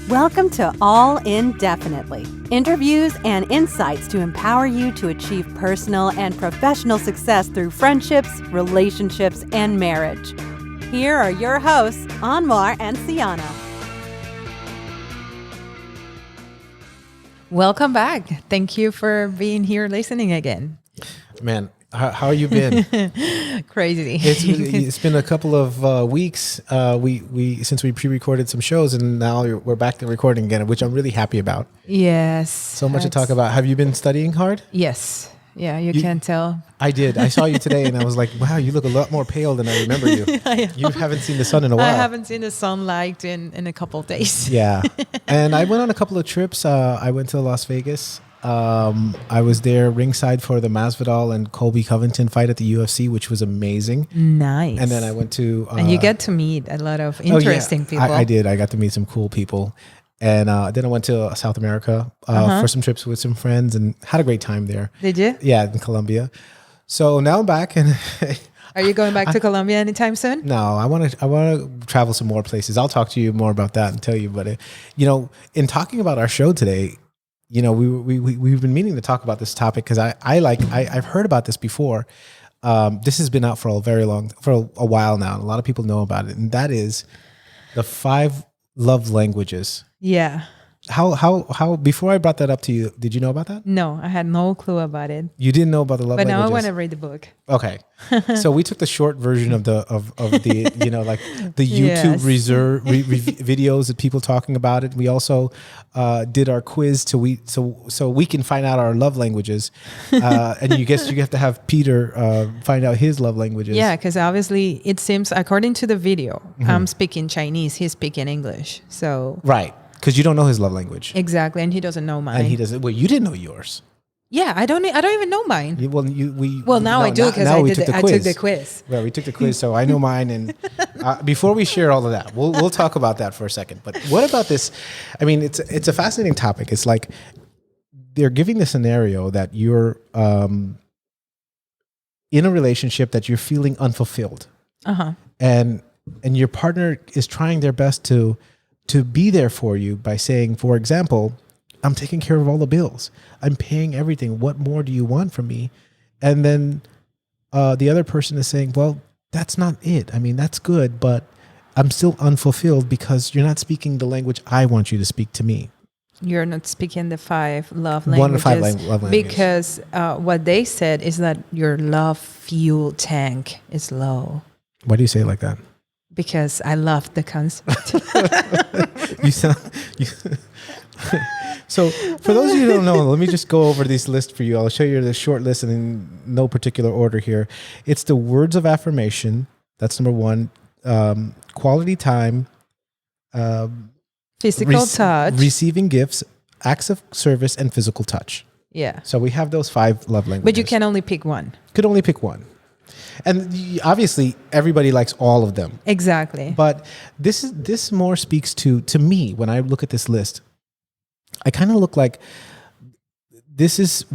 Welcome to All Indefinitely. Interviews and insights to empower you to achieve personal and professional success through friendships, relationships, and marriage. Here are your hosts, Anwar and Cyana. Welcome back. Thank you for being here listening again. Man, how you been? Crazy. It's been a couple of weeks. We since we pre-recorded some shows, and now we're back to recording again, which I'm really happy about. Yes. So much to talk about. Have you been studying hard? Yes. Yeah, you can tell. I did. I saw you today, and I was like, "Wow, you look a lot more pale than I remember you." You haven't seen the sun in a while. I haven't seen the sunlight in a couple of days. Yeah, and I went on a couple of trips. I went to Las Vegas. I was there ringside for the Masvidal and Colby Covington fight at the UFC, which was amazing. Nice. And then I went to... and you get to meet a lot of interesting people. I did. I got to meet some cool people. And then I went to South America for some trips with some friends and had a great time there. Did you? Yeah, in Colombia. So now I'm back. And are you going back to Colombia anytime soon? No, I want to travel some more places. I'll talk to you more about that and tell you. But, in talking about our show today, we've been meaning to talk about this topic because I've heard about this before. This has been out for a while now, and a lot of people know about it, and that is the 5 love languages. Yeah. How before I brought that up to you, did you know about that? No, I had no clue about it. You didn't know about the love languages? But now I want to read the book. Okay. So we took the short version of the the YouTube videos of people talking about it. We also did our quiz so we can find out our love languages. And you have to have Peter find out his love languages. Yeah, because obviously it seems, according to the video, I'm speaking Chinese, he's speaking English. So right. Because you don't know his love language. Exactly, and he doesn't know mine. And he doesn't. Well, you didn't know yours. Yeah, I don't even know mine. Now I do because I took the quiz. Well, we took the quiz, so I know mine. And before we share all of that, we'll talk about that for a second. But what about this? I mean, it's a fascinating topic. It's like they're giving the scenario that you're in a relationship that you're feeling unfulfilled, and your partner is trying their best to be there for you by saying, for example, I'm taking care of all the bills. I'm paying everything. What more do you want from me? And then the other person is saying, well, that's not it. I mean, that's good, but I'm still unfulfilled because you're not speaking the language I want you to speak to me. You're not speaking the 5 love languages. One of 5 love languages. Because what they said is that your love fuel tank is low. Why do you say it like that? Because I love the concept. So for those of you who don't know, let me just go over this list for you. I'll show you the short list in no particular order here. It's the words of affirmation. That's number 1. Quality time. Physical touch. Receiving gifts, acts of service, and physical touch. Yeah. So we have those 5 love languages. But you can only pick one. Could only pick one. And obviously, everybody likes all of them. Exactly. But this more speaks to me when I look at this list. I kind of look like this is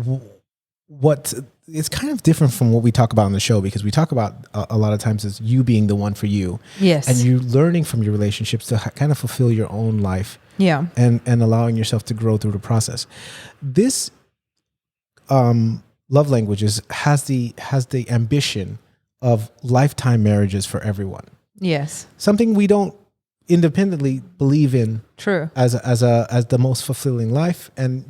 what it's kind of different from what we talk about on the show, because we talk about a lot of times as you being the one for you. Yes. And you learning from your relationships to kind of fulfill your own life. Yeah. And allowing yourself to grow through the process. This love languages has the ambition of lifetime marriages for everyone. Yes. Something we don't independently believe in. True. As the most fulfilling life, and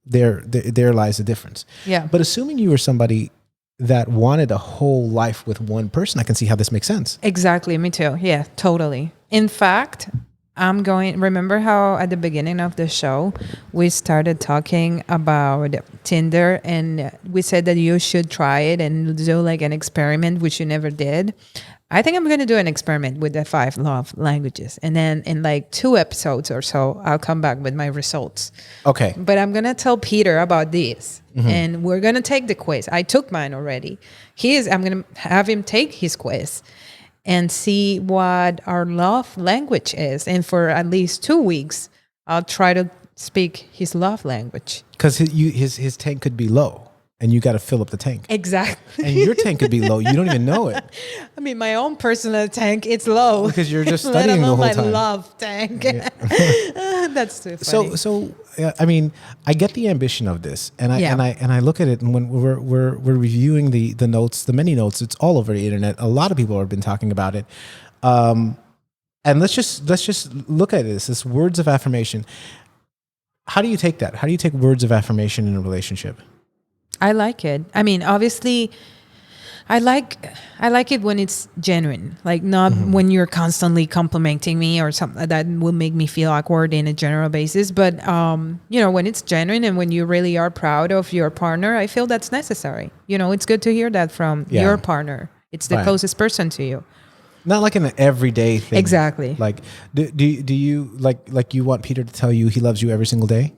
there lies the difference. Yeah. But assuming you were somebody that wanted a whole life with one person, I can see how this makes sense. Exactly. Me too. Yeah, totally. In fact, remember how at the beginning of the show, we started talking about Tinder, and we said that you should try it and do like an experiment, which you never did. I think I'm going to do an experiment with the 5 love languages. And then in like 2 episodes or so, I'll come back with my results. Okay. But I'm going to tell Peter about this. And we're going to take the quiz. I took mine already. I'm going to have him take his quiz and see what our love language is. And for at least 2 weeks, I'll try to speak his love language. Because his tank could be low. and you got to fill up the tank. Exactly. And your tank could be low. You don't even know it. I mean, my own personal tank, it's low. Because you're just Let studying the alone whole my time. love tank. Yeah. That's too funny. I mean, I get the ambition of this, and I look at it, and when we're reviewing the notes, the many notes, it's all over the internet. A lot of people have been talking about it, and let's just look at this. This words of affirmation. How do you take that? How do you take words of affirmation in a relationship? I like it. I mean, obviously, I like it when it's genuine, like not when you're constantly complimenting me or something that will make me feel awkward in a general basis. But, when it's genuine and when you really are proud of your partner, I feel that's necessary. It's good to hear that from your partner. It's the closest person to you. Not like an everyday thing. Exactly. Like, do you like you want Peter to tell you he loves you every single day?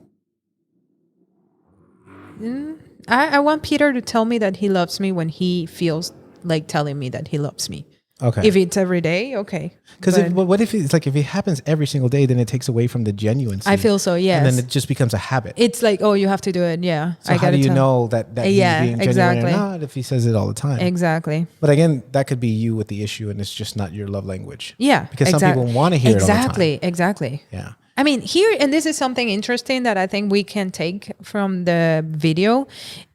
I want Peter to tell me that he loves me when he feels like telling me that he loves me. Okay. If it's every day, okay. Because what if it's like if it happens every single day, then it takes away from the genuineness. I feel so, yes. And then it just becomes a habit. It's like, oh, you have to do it, yeah. So how do you know that he's being genuine or not if he says it all the time? Exactly. But again, that could be you with the issue, and it's just not your love language. Yeah. Because some people want to hear it all the time. Exactly. Yeah. I mean, here, and this is something interesting that I think we can take from the video,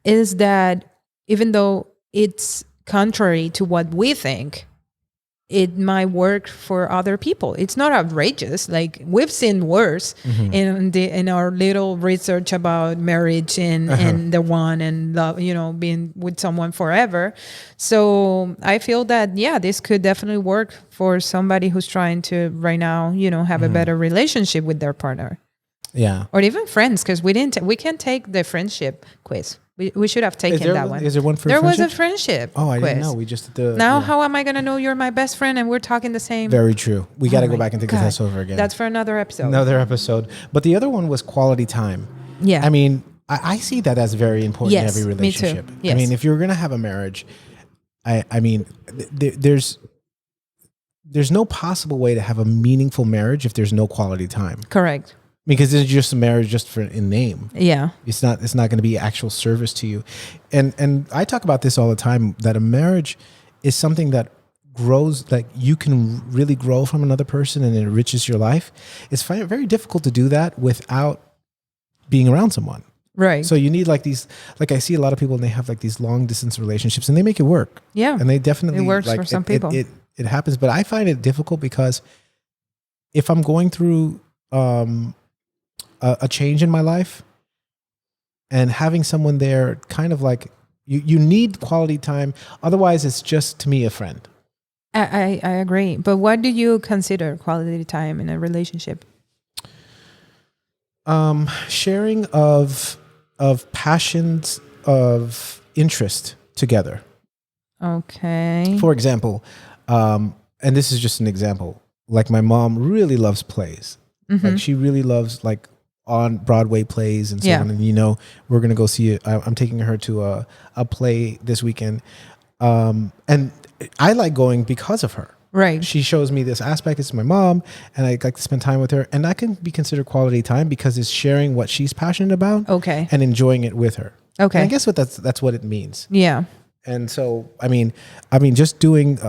is that even though it's contrary to what we think, it might work for other people. It's not outrageous. Like, we've seen worse in our little research about marriage and the one and love, being with someone forever. So I feel that, this could definitely work for somebody who's trying to right now, have a better relationship with their partner. Yeah. Or even friends, because we can't take the friendship quiz. We should have taken that one. Is there one for There friendship? was a friendship Oh, I quiz. didn't know. We just did Now, how am I going to know you're my best friend and we're talking the same? Very true. We got to go my back and take the God. test over again. That's for another episode. But the other one was quality time. Yeah. I mean, I see that as very important in Yes, every me too. relationship. Yes. I mean, if you're going to have a marriage, I mean, there's no possible way to have a meaningful marriage if there's no quality time. Correct. Because it's just a marriage just in name. Yeah. It's not going to be actual service to you. And I talk about this all the time, that a marriage is something that grows, like you can really grow from another person and it enriches your life. It's very difficult to do that without being around someone. Right. So you need like these, like I see a lot of people and they have like these long distance relationships and they make it work. Yeah. And they definitely, it works for some people. It happens, but I find it difficult because if I'm going through, a change in my life, and having someone there, kind of like you need quality time. Otherwise, it's just to me a friend. I agree. But what do you consider quality time in a relationship? Sharing of passions, of interest together. Okay. For example, and this is just an example. Like my mom really loves plays. Like she really loves like on Broadway plays and so on. And we're gonna go see it. I'm taking her to a play this weekend, and I like going because of her. Right. She shows me this aspect. It's my mom, and I like to spend time with her, and that can be considered quality time because it's sharing what she's passionate about. Okay. And enjoying it with her. Okay. And I guess that's what it means. Yeah. And so I mean, just doing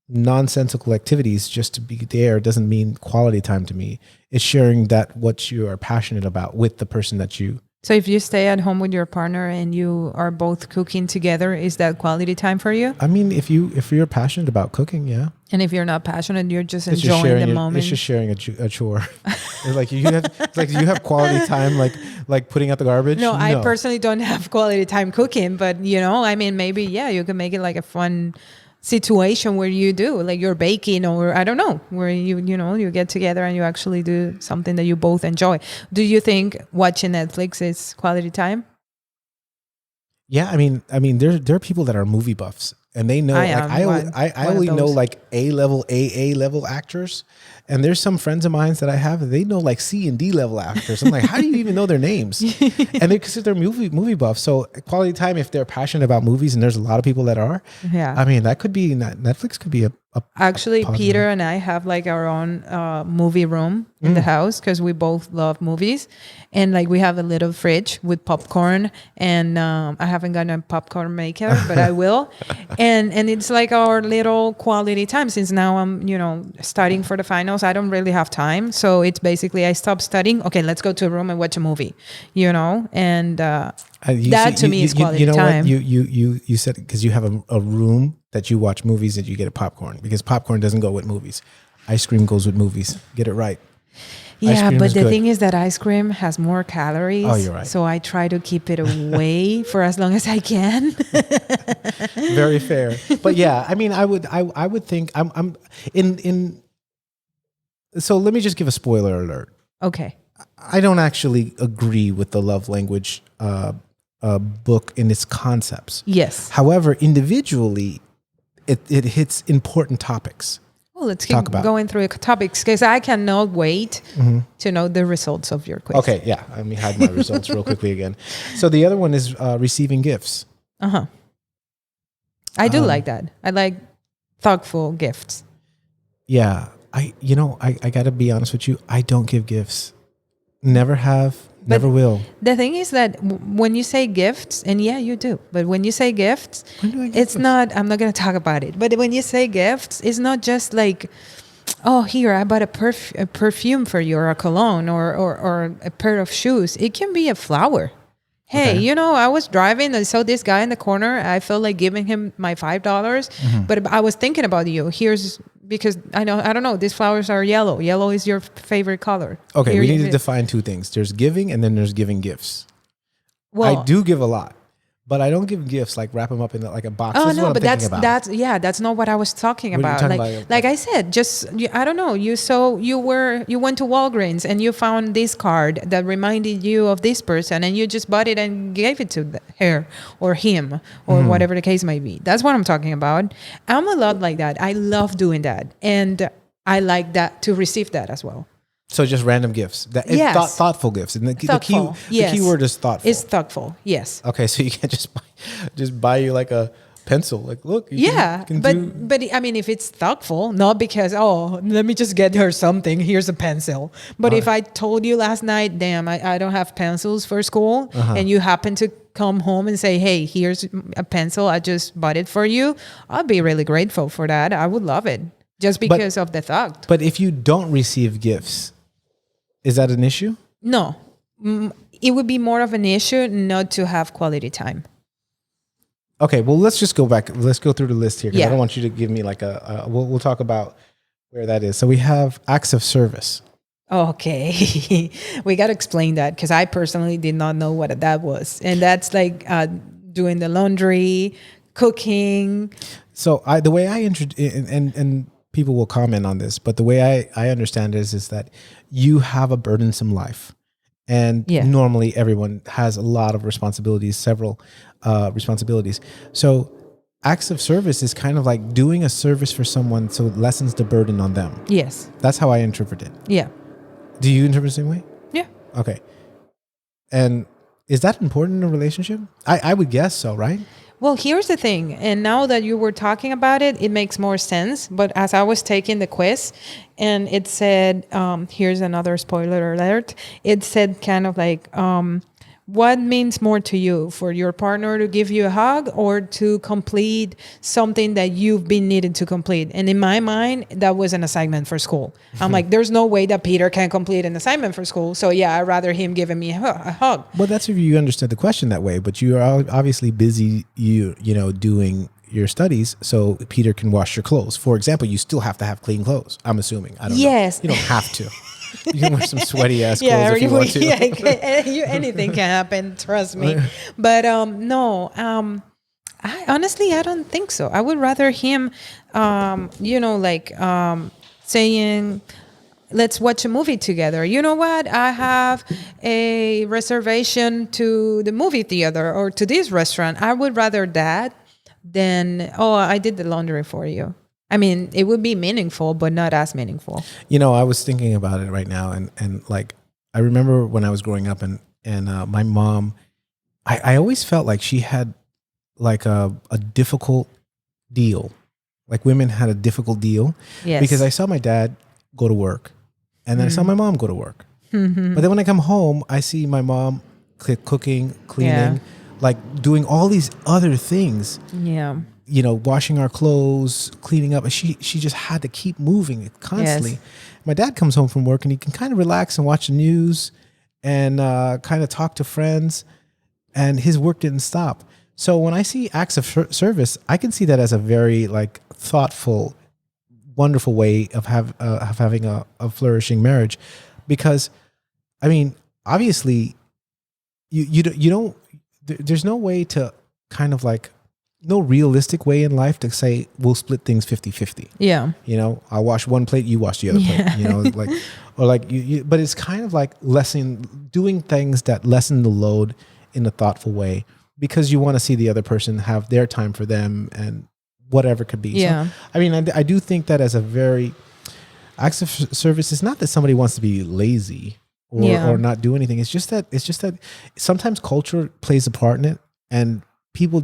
nonsensical activities just to be there doesn't mean quality time to me. It's sharing that what you are passionate about with the person that you. So if you stay at home with your partner and you are both cooking together, is that quality time for you? I mean, if you're passionate about cooking, yeah. And if you're not passionate, you're just enjoying the moment. It's just sharing a chore. It's like you have quality time, like putting out the garbage. No, I personally don't have quality time cooking, but I mean, maybe you can make it like a fun situation where you do, like you're baking, or I don't know, where you get together and you actually do something that you both enjoy. Do you think watching Netflix is quality time? Yeah, I mean, there are people that are movie buffs, and they know. I only know like A level, AA level actors, And there's some friends of mine that I have, they know like C and D level actors. I'm like, how do you even know their names? And because they're movie buffs. So quality time, if they're passionate about movies, and there's a lot of people that are, I mean, that could be, Netflix could be a Actually, Peter and I have like our own movie room in the house because we both love movies. And like we have a little fridge with popcorn, and I haven't gotten a popcorn maker, but I will. And it's like our little quality time. Since now I'm, studying for the finals, I don't really have time. So it's basically I stop studying. Okay, let's go to a room and watch a movie, and that to me is quality time. What? You said because you have a room that you watch movies that you get a popcorn, because popcorn doesn't go with movies. Ice cream goes with movies. Get it right. Yeah, but the thing is that ice cream has more calories. Oh, you're right. So I try to keep it away for as long as I can. Very fair. But yeah, I mean, I would think I'm in. So let me just give a spoiler alert. Okay. I don't actually agree with the love language book in its concepts. Yes. However, individually, it hits important topics. Well, let's keep going through topics because I cannot wait to know the results of your quiz. Okay, yeah. Let me hide my results real quickly again. So the other one is receiving gifts. I do like that. I like thoughtful gifts. Yeah. I got to be honest with you. I don't give gifts. Never have. Never will. The thing is that when you say gifts, and yeah, you do, but when you say gifts, it's not, I'm not going to talk about it, but when you say gifts, it's not just like, oh, here, I bought a perfume for you, or a cologne, or a pair of shoes. It can be a flower. Hey, I was driving, I saw this guy in the corner. I felt like giving him my $5, but I was thinking about you. Because I don't know, these flowers are yellow. Yellow is your favorite color. Okay, we need to define two things. There's giving and then there's giving gifts. Well, I do give a lot, but I don't give gifts like wrap them up in like a box. Oh no, but that's not what I was talking about. Like I said, just I don't know. You went to Walgreens and you found this card that reminded you of this person, and you just bought it and gave it to her or him or whatever the case may be. That's what I'm talking about. I'm a lot like that. I love doing that, and I like that to receive that as well. So just random gifts. Yes. Thoughtful gifts. And the key word is thoughtful. It's thoughtful. Yes. Okay, so you can't just buy you like a pencil. Like, look. But I mean, if it's thoughtful, not because, let me just get her something. Here's a pencil. But if I told you last night, damn, I don't have pencils for school, and you happen to come home and say, hey, here's a pencil. I just bought it for you. I'd be really grateful for that. I would love it just because of the thought. But if you don't receive gifts, is that an issue? No. It would be more of an issue not to have quality time. Okay, well, let's just go back. Let's go through the list here, because I don't want you to give me like we'll talk about where that is. So we have acts of service. Okay. We got to explain that, because I personally did not know what that was. And that's like doing the laundry, cooking. So the way I and people will comment on this, but the way I understand it is that you have a burdensome life, and normally everyone has a lot of responsibilities, several responsibilities. So acts of service is kind of like doing a service for someone, so it lessens the burden on them. Yes. That's how I interpret it. Yeah. Do you interpret the same way? Yeah. Okay. And is that important in a relationship? I would guess so, right? Well, here's the thing. And now that you were talking about it, it makes more sense. But as I was taking the quiz, and it said, here's another spoiler alert. It said kind of like, what means more to you, for your partner to give you a hug or to complete something that you've been needed to complete? And in my mind, that was an assignment for school. I'm like, there's no way that Peter can complete an assignment for school. So yeah, I'd rather him giving me a hug. Well, that's if you understood the question that way, but you are obviously busy, doing your studies, so Peter can wash your clothes. For example, you still have to have clean clothes, I'm assuming. I don't know. You don't have to. You can wear some sweaty ass clothes if you want to. Anything can happen, trust me. But no, I honestly don't think so. I would rather him, saying, let's watch a movie together. You know what? I have a reservation to the movie theater or to this restaurant. I would rather that than, I did the laundry for you. I mean, it would be meaningful, but not as meaningful. You know, I was thinking about it right now, and like I remember when I was growing up, and my mom, I always felt like she had like a difficult deal. Like women had a difficult deal. Yes. Because I saw my dad go to work, and then I saw my mom go to work. But then when I come home, I see my mom cooking, cleaning, like doing all these other things. Yeah. You know, washing our clothes, cleaning up. She just had to keep moving constantly. Yes. My dad comes home from work and he can kind of relax and watch the news and kind of talk to friends, and his work didn't stop. So when I see acts of service, I can see that as a very like thoughtful, wonderful way of having a flourishing marriage, because I mean, obviously, you don't. There's no way to kind of like. No realistic way in life to say we'll split things 50-50. Yeah. You know, I'll wash one plate, you wash the other plate, you know, like, or like you, but it's kind of like doing things that lessen the load in a thoughtful way, because you want to see the other person have their time for them and whatever could be. Yeah. So, I mean, I do think that as a very acts of service, it's not that somebody wants to be lazy or not do anything. It's just that sometimes culture plays a part in it, and people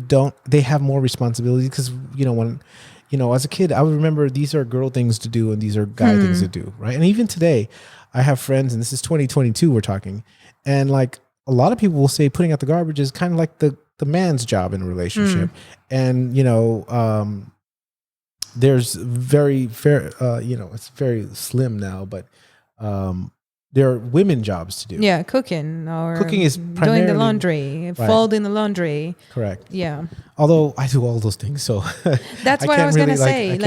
they have more responsibilities, because, you know, when, you know, as a kid, I would remember these are girl things to do and these are guy things to do. Right. And even today I have friends, and this is 2022, we're talking, and like a lot of people will say putting out the garbage is kind of like the man's job in a relationship. And, you know, there's very fair, you know, it's very slim now, but, there are women jobs to do. Yeah, cooking is doing primarily the laundry, folding the laundry. Correct. Yeah. Although I do all those things, so that's what I was gonna say.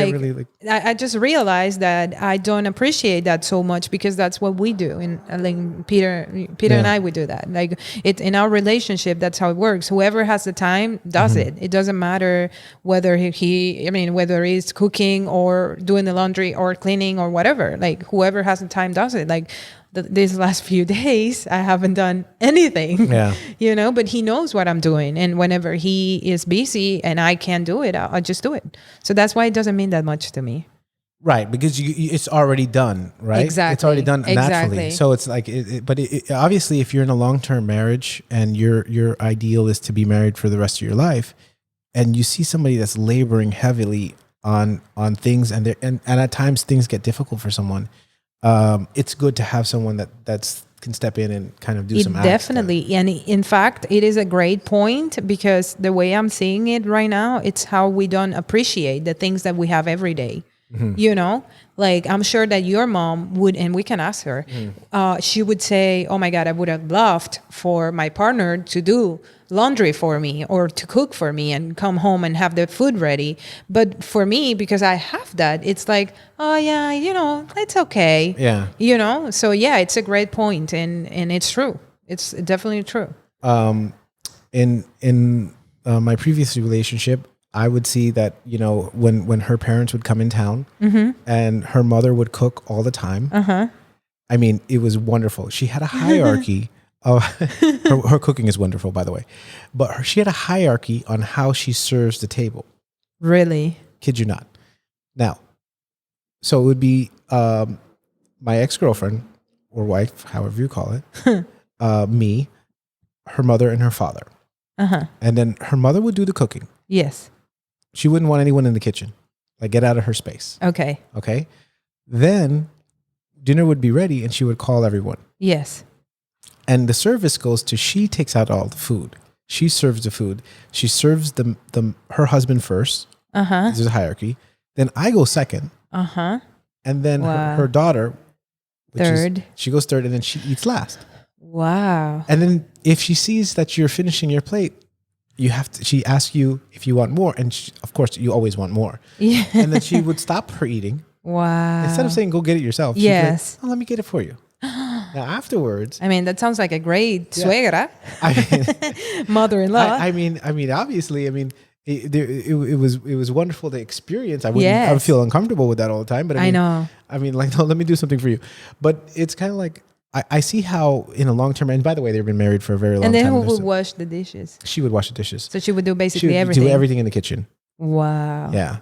I I just realized that I don't appreciate that so much, because that's what we do. And like Peter and I, we do that. Like it in our relationship, that's how it works. Whoever has the time does it. It doesn't matter whether whether he's cooking or doing the laundry or cleaning or whatever. Like whoever has the time does it. Like these last few days, I haven't done anything. Yeah. You know, but he knows what I'm doing, and whenever he is busy and I can't do it, I'll just do it. So that's why it doesn't mean that much to me. Right, because it's already done, right? Exactly. It's already done naturally. Exactly. So it's like, but obviously, if you're in a long-term marriage and your ideal is to be married for the rest of your life, and you see somebody that's laboring heavily on things, and at times things get difficult for someone, it's good to have someone that's can step in and kind of do some acts. Definitely. And in fact, it is a great point, because the way I'm seeing it right now, it's how we don't appreciate the things that we have every day. You know, like I'm sure that your mom would, and we can ask her, she would say, oh my God, I would have loved for my partner to do laundry for me or to cook for me and come home and have the food ready. But for me, because I have that, it's like, oh yeah, you know, it's okay. Yeah. You know, so yeah, it's a great point, and it's true. It's definitely true. In my previous relationship, I would see that, you know, when her parents would come in town and her mother would cook all the time. I mean, it was wonderful. She had a hierarchy. Her cooking is wonderful, by the way. But she had a hierarchy on how she serves the table. Really? Kid you not. Now, so it would be my ex-girlfriend or wife, however you call it, me, her mother, and her father. And then her mother would do the cooking. Yes. She wouldn't want anyone in the kitchen. Like, get out of her space. Okay. Okay? Then dinner would be ready and she would call everyone. Yes. And the service goes to, she takes out all the food. She serves the food. She serves her husband first. There's a hierarchy. Then I go second. And then her daughter, third. She goes third, and then she eats last. Wow. And then if she sees that you're finishing your plate, she asks you if you want more. And of course, you always want more. Yeah. And then she would stop her eating. Wow. Instead of saying, go get it yourself. Yes. She'd be like, oh, let me get it for you. Now, afterwards. I mean, that sounds like a great suegra. I mean, mother-in-law. I mean, obviously, it was wonderful to experience. I would feel uncomfortable with that all the time. But I know. I mean, like, no, let me do something for you. But it's kind of like, I see how in a long term, and by the way, they've been married for a very long time. And then who would wash the dishes? She would wash the dishes. So she would do basically everything. Do everything in the kitchen. Wow. Yeah.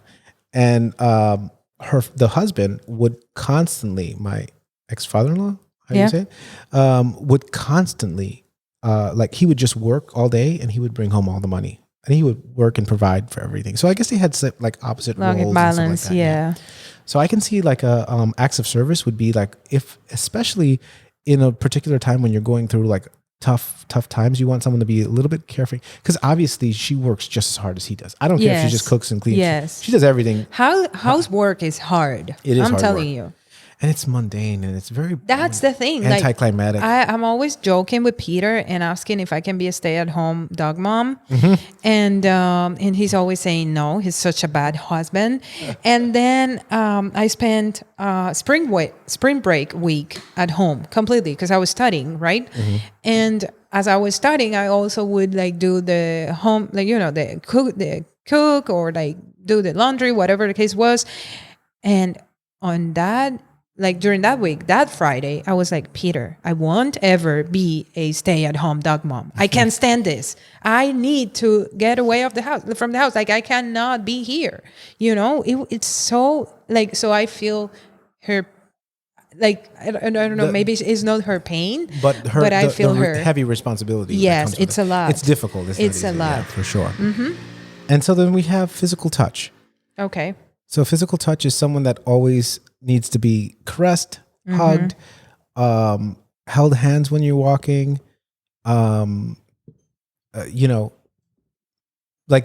And the husband would constantly, my ex-father-in-law, how do you say it, would constantly, like he would just work all day and he would bring home all the money. And he would work and provide for everything. So I guess they had like opposite roles and balance, stuff like that. yeah. So I can see like a acts of service would be like, if especially in a particular time when you're going through like tough times, you want someone to be a little bit carefree, because obviously she works just as hard as he does. I don't care if she just cooks and cleans. Yes. She does everything. Housework is hard. It is. I'm hard telling work. you. And it's mundane and it's very That's the thing. Anticlimactic. I'm always joking with Peter and asking if I can be a stay-at-home dog mom, and he's always saying no. He's such a bad husband. And then I spent spring break week at home completely because I was studying, right? And as I was studying, I also would like do the home, like the cook or like do the laundry, whatever the case was. And on that, like during that week, that Friday, I was like, Peter, I won't ever be a stay-at-home dog mom. I can't stand this. I need to get away from the house. Like I cannot be here. It's so like, so I feel her, like, I don't know, maybe it's not her pain, but I feel her heavy responsibility. Yes, it's a lot. It's difficult. It's a lot. Yeah, for sure. And so then we have physical touch. Okay. So physical touch is someone that always needs to be caressed, hugged, held hands when you're walking. Like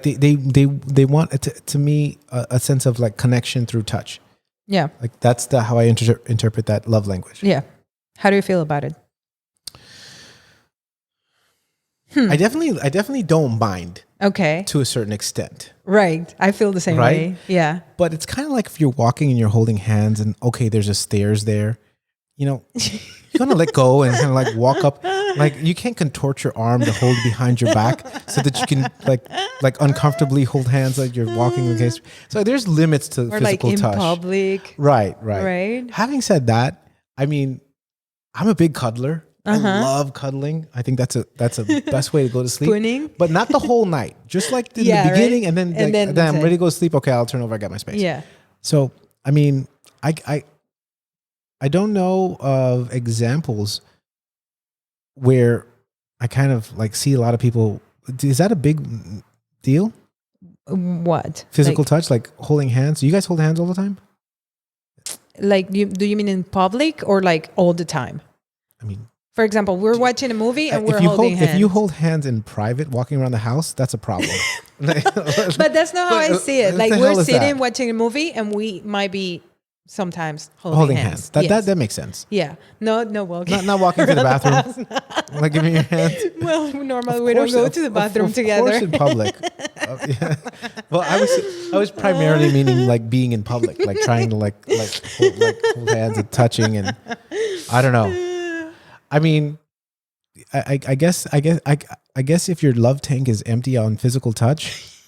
they want to me a sense of like connection through touch. Yeah. Like that's how I interpret that love language. Yeah. How do you feel about it? I definitely don't mind. Okay. To a certain extent. Right. I feel the same way. Yeah. But it's kind of like if you're walking and you're holding hands and okay, there's a stairs there, you're going to let go and kind of like walk up. Like you can't contort your arm to hold behind your back so that you can like uncomfortably hold hands like you're walking against. So there's limits to or physical like in touch. public. Right. Having said that, I mean, I'm a big cuddler. I love cuddling. I think that's a best way to go to sleep. Spooning? But not the whole night. Just like in the beginning, right? and then I'm ready to go to sleep. Okay, I'll turn over. I got my space. Yeah. So I mean, I don't know of examples where I kind of like see a lot of people. Is that a big deal? What? Physical touch, like holding hands. Do you guys hold hands all the time? Like, do you mean in public or like all the time? I mean, for example, we're watching a movie and we're holding hands. If you hold hands in private, walking around the house, that's a problem. But that's not how I see it. Like we're sitting watching a movie and we might be sometimes holding hands. That makes sense. Yeah. No walking. Not walking to the bathroom. Like giving your hands. Well, normally we don't go to the bathroom together. Of course in public. Yeah. Well, I was primarily meaning like being in public, like trying to like hold hands and touching, and I don't know. I mean, I guess if your love tank is empty on physical touch,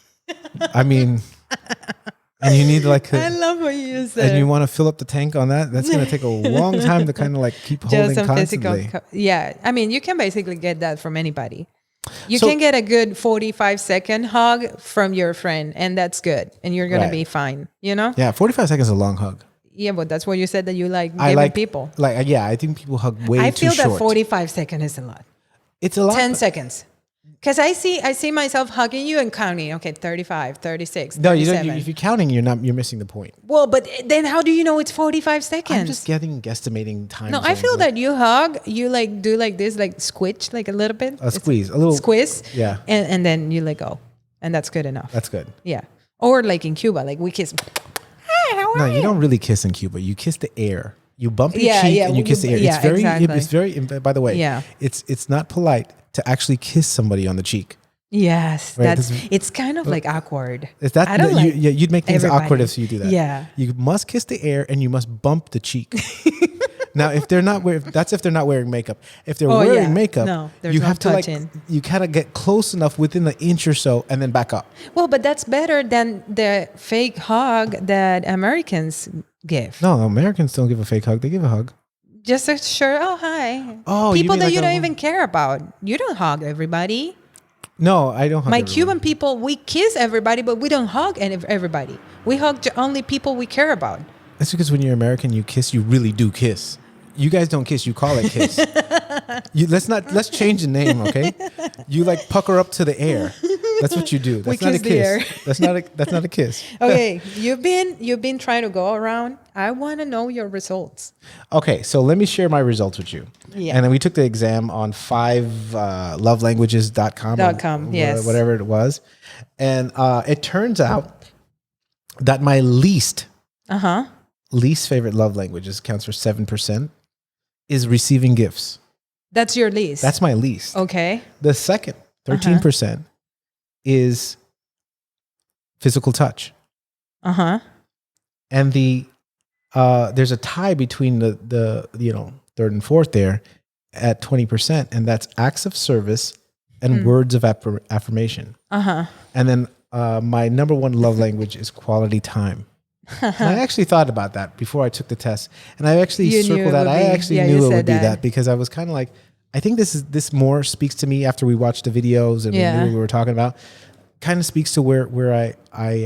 I mean, and you need like I love what you said. And you want to fill up the tank on that, that's going to take a long time to kind of like keep holding constantly. Yeah. I mean, you can basically get that from anybody. You can get a good 45-second hug from your friend, and that's good. And you're going to be fine, Yeah, 45 seconds is a long hug. Yeah, but that's what you said that you like giving people. I think people hug way too short. I feel that 45 seconds is a lot. It's a lot. 10 seconds. Because I see myself hugging you and counting. Okay, 35, 36, 37. No, you don't. If you're counting, you're missing the point. Well, but then how do you know it's 45 seconds? I'm just guesstimating time. No, I feel that you hug, you like do like this, like squish, like a little bit. A little squeeze. Yeah. And then you let go. And that's good enough. That's good. Yeah. Or like in Cuba, like we kiss. No, you don't really kiss in Cuba. You kiss the air. You bump your cheek and you kiss the air. Yeah, it's very. By the way, it's not polite to actually kiss somebody on the cheek. Yes, right? It's kind of like awkward. Is that you'd make things awkward if you do that. Yeah, you must kiss the air and you must bump the cheek. Now, if they're not wearing makeup. If they're wearing makeup, you have to you kind of get close enough within an inch or so and then back up. Well, but that's better than the fake hug that Americans give. No, Americans don't give a fake hug. They give a hug. Just a hi. Oh, people that you don't even care about. You don't hug everybody. No, I don't hug My everyone. Cuban people, we kiss everybody, but we don't hug everybody. We hug only people we care about. That's because when you're American, you kiss. You really do kiss. You guys don't kiss. You call it kiss. Let's change the name, okay? You like pucker up to the air. That's what you do. That's not a kiss the air. kiss. That's not a kiss. Okay, you've been trying to go around. I want to know your results. Okay, so let me share my results with you. Yeah. And then we took the exam on 5lovelanguages.com. .com, yes. Whatever it was. And it turns out that my least favorite love languages, counts for 7%, is receiving gifts. That's your least. That's my least. Okay. The second, 13%, is physical touch. And there's a tie between the third and fourth there at 20%, and that's acts of service and words of affirmation. And then my number one love language is quality time. And I actually thought about that before I took the test, and I actually circled that. I actually knew it would be that because I was kind of like, I think this more speaks to me after we watched the videos and we knew what we were talking about. Kind of speaks to where I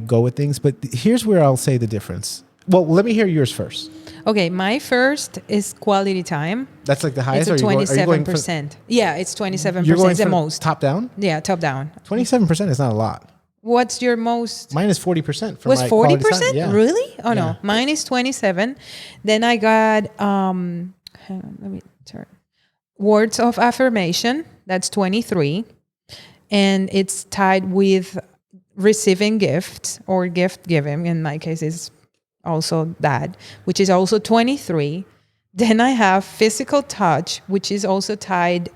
go with things. But here's where I'll say the difference. Well, let me hear yours first. Okay, my first is quality time. That's like the highest. It's 27%. Yeah, it's 27%. You're going the most. Top down? Yeah, top down. 27% is not a lot. What's your most? Mine is 40%. Was my 40%? Yeah. Really? Oh Yeah. no, mine is 27. Then I got hang on, let me turn. Words of affirmation. That's 23, and it's tied with receiving gifts or gift giving. In my case, is also that, which is also 23. Then I have physical touch, which is also tied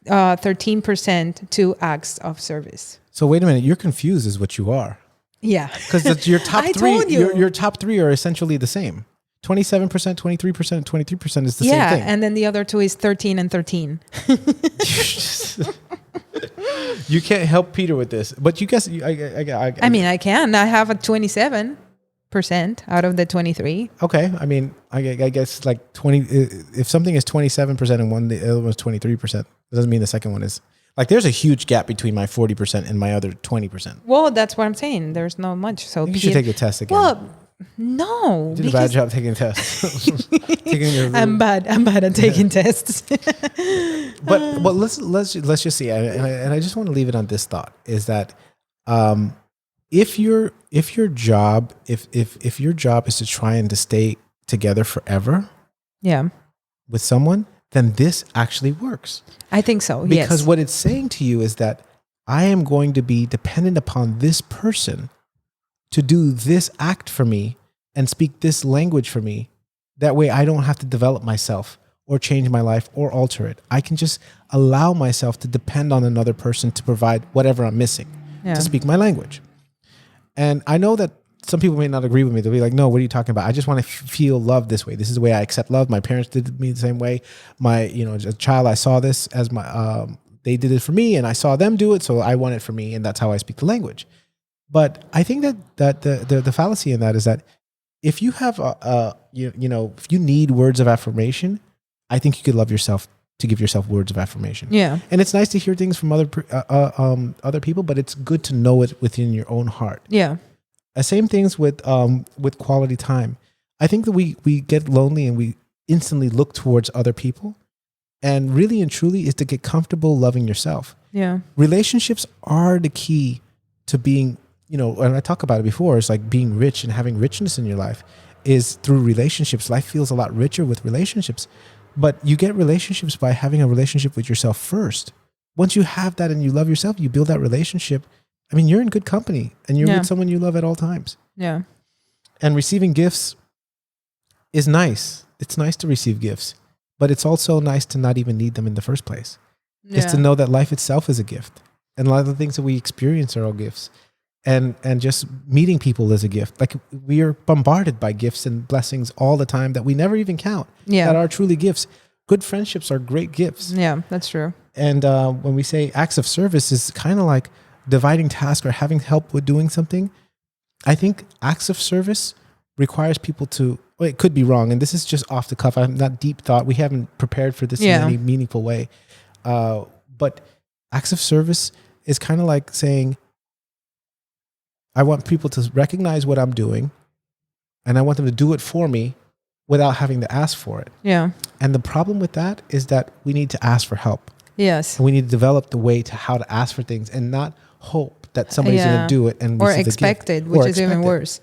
13% to acts of service. So wait a minute, you're confused is what you are. Yeah. Because your top I three, told you. your top three are essentially the same. 27%, 23%, and 23% is the same thing. Yeah, and then the other two is 13 and 13. You can't help Peter with this, but you guess. I mean, I can. I have a 27% out of the 23. Okay, I mean, I guess like 20. If something is 27% and the other one is 23%, it doesn't mean the second one is. Like, there's a huge gap between my 40% and my other 20%. Well, that's what I'm saying. There's not much. So You should take the test again. Well, no. You did a bad job taking tests. I'm bad at taking tests. But let's just see, and I just want to leave it on this thought: is that if your job is to try and to stay together forever, with someone, then this actually works. I think so. Because what it's saying to you is that I am going to be dependent upon this person to do this act for me and speak this language for me. That way I don't have to develop myself or change my life or alter it. I can just allow myself to depend on another person to provide whatever I'm missing to speak my language. And I know that some people may not agree with me. They'll be like, no, what are you talking about? I just want to feel loved this way. This is the way I accept love. My parents did me the same way. As a child, I saw this as they did it for me and I saw them do it. So I want it for me. And that's how I speak the language. But I think that the fallacy in that is that if you have if you need words of affirmation, I think you could love yourself to give yourself words of affirmation. Yeah. And it's nice to hear things from other people, but it's good to know it within your own heart. Yeah. Same things with quality time. I think that we get lonely and we instantly look towards other people, and really and truly is to get comfortable loving yourself. Yeah. Relationships are the key to being, and I talk about it before, it's like being rich and having richness in your life is through relationships. Life feels a lot richer with relationships, but you get relationships by having a relationship with yourself first. Once you have that and you love yourself, you build that relationship. I mean, you're in good company and you're with someone you love at all times. Yeah. And receiving gifts is nice. It's nice to receive gifts, but it's also nice to not even need them in the first place. Yeah. It's to know that life itself is a gift. And a lot of the things that we experience are all gifts. And just meeting people is a gift. Like, we are bombarded by gifts and blessings all the time that we never even count. Yeah. That are truly gifts. Good friendships are great gifts. Yeah, that's true. And when we say acts of service is kind of like dividing tasks or having help with doing something. I think acts of service requires people to, well, it could be wrong. And this is just off the cuff. I'm not deep thought. We haven't prepared for this in any meaningful way. But Acts of service is kind of like saying, I want people to recognize what I'm doing, and I want them to do it for me without having to ask for it. Yeah. And the problem with that is that we need to ask for help. Yes. And we need to develop the way to how to ask for things and not hope that somebody's going to do it and or expect it, which is even worse.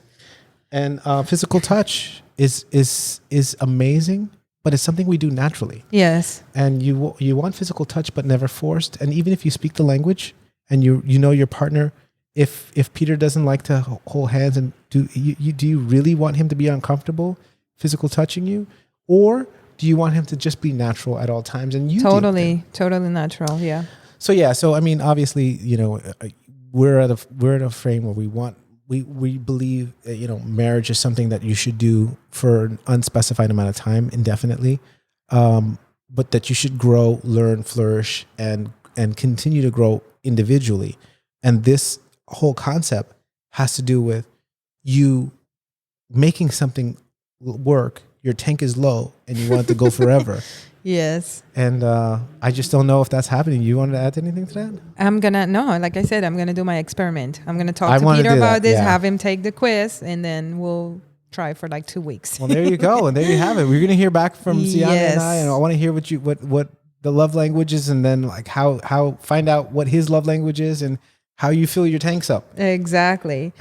And physical touch is amazing, but it's something we do naturally. Yes. And you want physical touch, but never forced. And even if you speak the language and you know your partner, if Peter doesn't like to hold hands, and do you really want him to be uncomfortable physical touching you, or do you want him to just be natural at all times? And you totally natural. Yeah. So I mean, obviously, you know, we're at a frame where we believe that, you know, marriage is something that you should do for an unspecified amount of time, indefinitely, but that you should grow, learn, flourish, and continue to grow individually. And this whole concept has to do with you making something work. Your tank is low and you want it to go forever. Yes. And I just don't know if that's happening. You want to add anything to that? Like I said, I'm going to do my experiment. I'm going to talk to Peter about this, have him take the quiz, and then we'll try for like 2 weeks. Well, there you go. And there you have it. We're going to hear back from Cyana and I want to hear what the love language is, and then like how find out what his love language is and how you fill your tanks up. Exactly.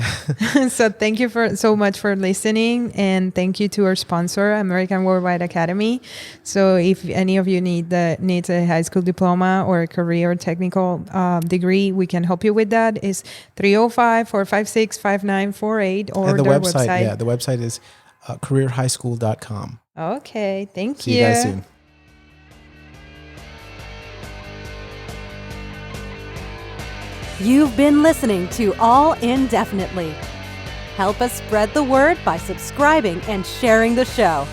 So thank you so much for listening, and thank you to our sponsor, American Worldwide Academy. So if any of you needs a high school diploma or a career or technical degree, we can help you with that. It's 305-456-5948 or and their website. Yeah, the website is careerhighschool.com. Okay, thank you. See you guys soon. You've been listening to All Indefinitely. Help us spread the word by subscribing and sharing the show.